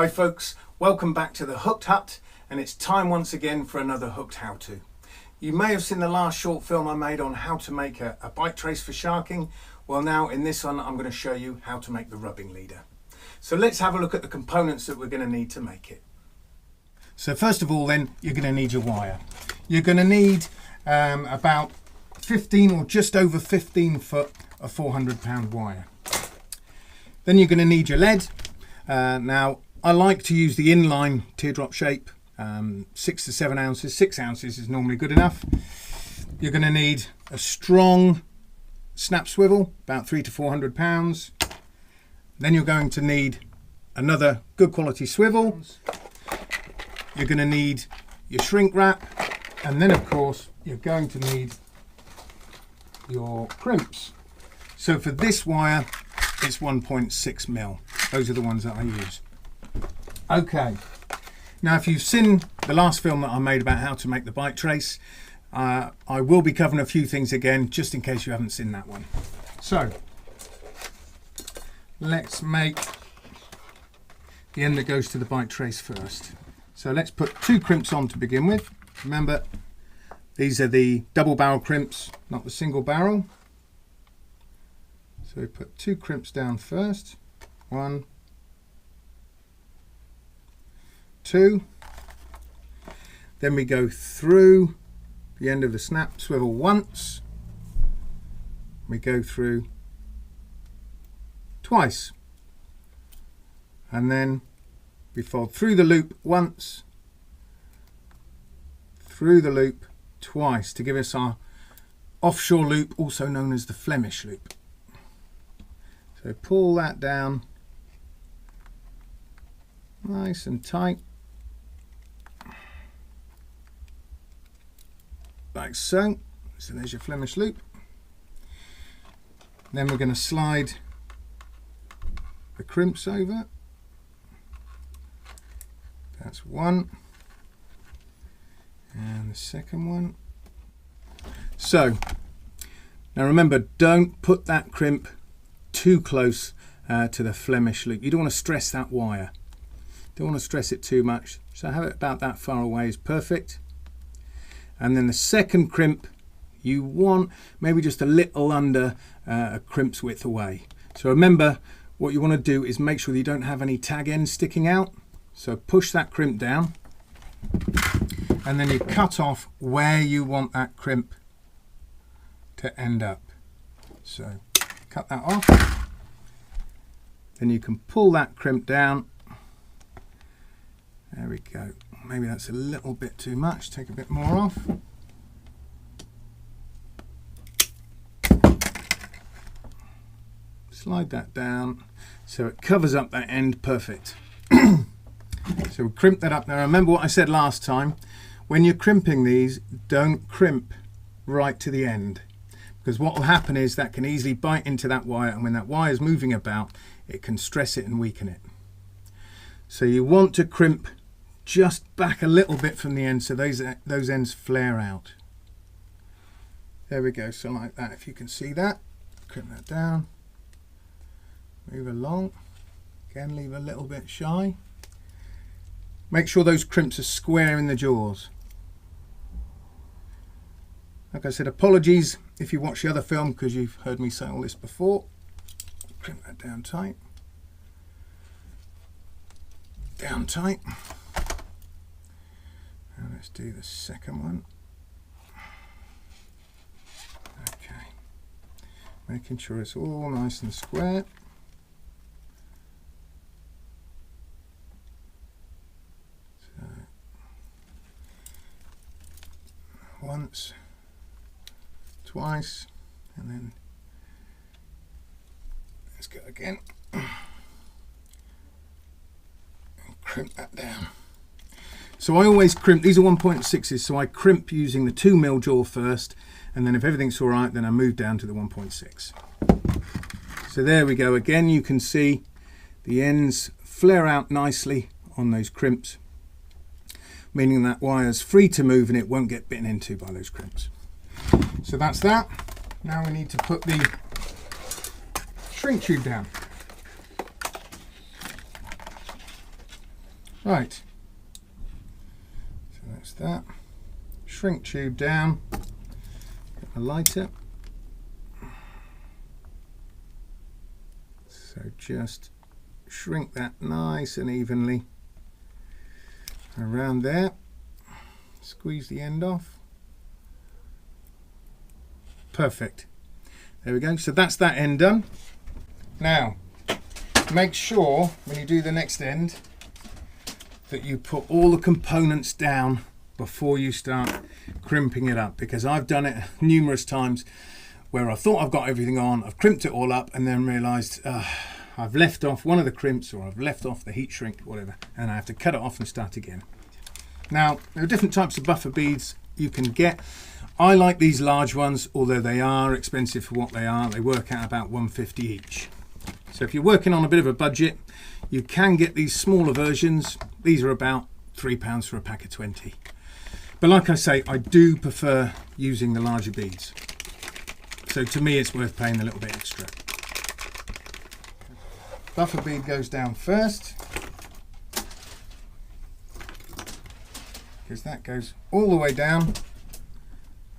Hi folks, welcome back to the Hooked Hut, and it's time once again for another Hooked How-To. You may have seen the last short film I made on how to make a bite trace for sharking. Well, now in this one I'm going to show you how to make the rubbing leader. So let's have a look at the components that we're going to need to make it. So first of all then, you're going to need your wire. You're going to need about 15 or just over 15 foot of 400-pound wire. Then you're going to need your lead. Now I like to use the inline teardrop shape, 6 to 7 ounces. 6 ounces is normally good enough. You're going to need a strong snap swivel, about 300 to 400 pounds. Then you're going to need another good quality swivel. You're going to need your shrink wrap, and then of course you're going to need your crimps. So for this wire it's 1.6 mil. Those are the ones that I use. Okay, now if you've seen the last film that I made about how to make the bite trace, I will be covering a few things again just in case you haven't seen that one. So let's make the end that goes to the bite trace first. So let's put 2 crimps on to begin with. Remember, these are the double barrel crimps, not the single barrel. So we put 2 crimps down first. 1, 2. Then we go through the end of the snap swivel once. We go through twice. And then we fold through the loop once, through the loop twice to give us our offshore loop, also known as the Flemish loop. So pull that down nice and tight, like so. So there's your Flemish loop. Then we're going to slide the crimps over. That's one, and the second one. So now remember, don't put that crimp too close to the Flemish loop. You don't want to stress that wire. Don't want to stress it too much. So have it about that far away is perfect. And then the second crimp you want maybe just a little under a crimp's width away. So remember, what you want to do is make sure that you don't have any tag ends sticking out. So push that crimp down, and then you cut off where you want that crimp to end up. So cut that off. Then you can pull that crimp down. There we go. Maybe that's a little bit too much. Take a bit more off. Slide that down so it covers up that end perfect. So we crimp that up. Now remember what I said last time, when you're crimping these, don't crimp right to the end, because what will happen is that can easily bite into that wire, and when that wire is moving about, it can stress it and weaken it. So you want to crimp just back a little bit from the end so those ends flare out. There we go, so like that, if you can see that. Crimp that down, move along, again leave a little bit shy. Make sure those crimps are square in the jaws. Like I said, apologies if you watch the other film because you've heard me say all this before. Crimp that down tight. Down tight. Now let's do the second one. Okay. Making sure it's all nice and square. Once, twice, and then let's go again and crimp that down. So I always crimp, these are 1.6s, so I crimp using the 2 mil jaw first, and then if everything's all right, then I move down to the 1.6. So there we go. Again, you can see the ends flare out nicely on those crimps, meaning that wire's free to move and it won't get bitten into by those crimps. So that's that. Now we need to put the shrink tube down. Right, so that's that. Shrink tube down, get a lighter. So just shrink that nice and evenly around there. Squeeze the end off. Perfect. There we go. So that's that end done. Now, make sure when you do the next end that you put all the components down before you start crimping it up, because I've done it numerous times where I thought I've got everything on, I've crimped it all up and then realised I've left off one of the crimps, or I've left off the heat shrink, whatever, and I have to cut it off and start again. Now, there are different types of buffer beads you can get. I like these large ones, although they are expensive for what they are. They work out about $1.50 each. So if you're working on a bit of a budget, you can get these smaller versions. These are about £3 for a pack of 20. But like I say, I do prefer using the larger beads. So to me, it's worth paying a little bit extra. Buffer bead goes down first, because that goes all the way down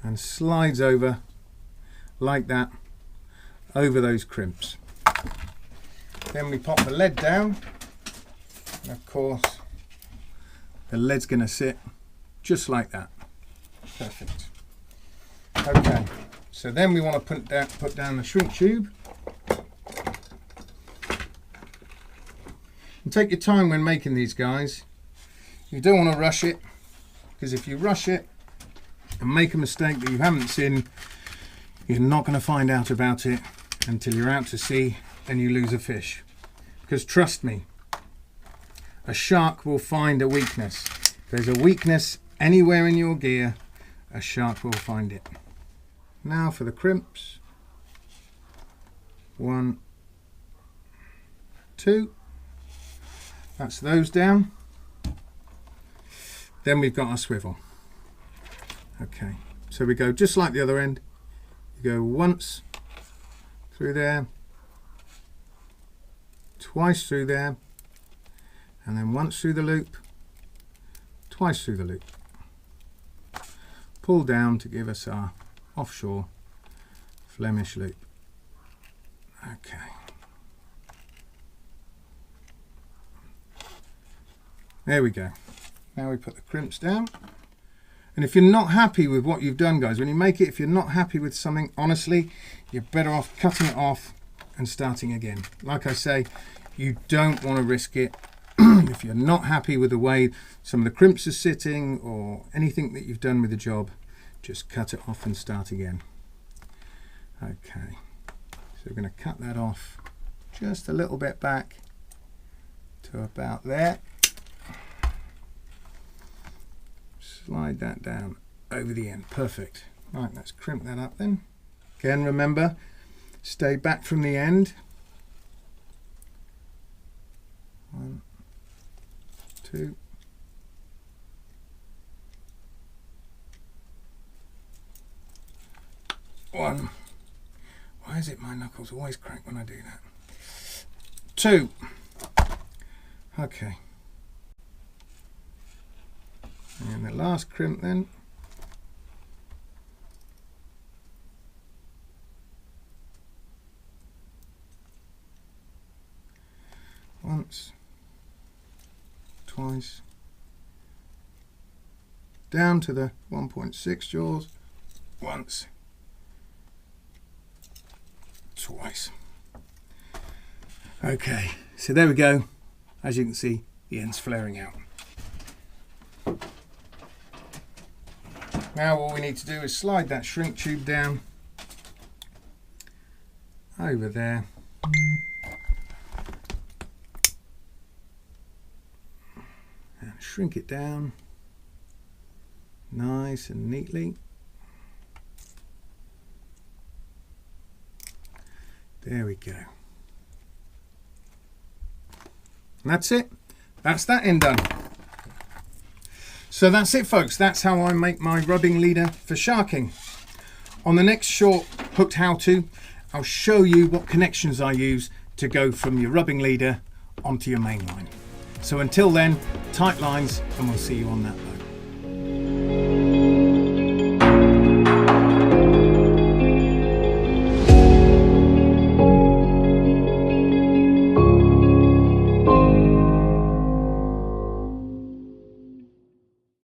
and slides over like that over those crimps. Then we pop the lead down, and of course the lead's going to sit just like that. Perfect. Okay, so then we want to put down the shrink tube. And take your time when making these, guys. You don't want to rush it, because if you rush it and make a mistake that you haven't seen, you're not going to find out about it until you're out to sea and you lose a fish. Because trust me, a shark will find a weakness. If there's a weakness anywhere in your gear, a shark will find it. Now for the crimps. 1, 2. That's those down. Then we've got our swivel. Okay, so we go just like the other end. You go once through there, twice through there, and then once through the loop, twice through the loop. Pull down to give us our offshore Flemish loop. Okay. There we go. Now we put the crimps down. And if you're not happy with what you've done, guys, when you make it, if you're not happy with something, honestly, you're better off cutting it off and starting again. Like I say, you don't want to risk it. If you're not happy with the way some of the crimps are sitting or anything that you've done with the job, just cut it off and start again. Okay, so we're going to cut that off just a little bit back to about there. Slide that down over the end. Perfect. Right, let's crimp that up then. Again, remember, stay back from the end. 1, 2. One. Why is it my knuckles always crack when I do that? 2. Okay. And the last crimp then. Once, twice, down to the 1.6 jaws, once, twice. Okay, so there we go. As you can see, the end's flaring out. Now all we need to do is slide that shrink tube down over there. And shrink it down nice and neatly. There we go. And that's it. That's that end done. So that's it, folks. That's how I make my rubbing leader for sharking. On the next short hooked how-to, I'll show you what connections I use to go from your rubbing leader onto your main line. So until then, tight lines, and we'll see you on that boat.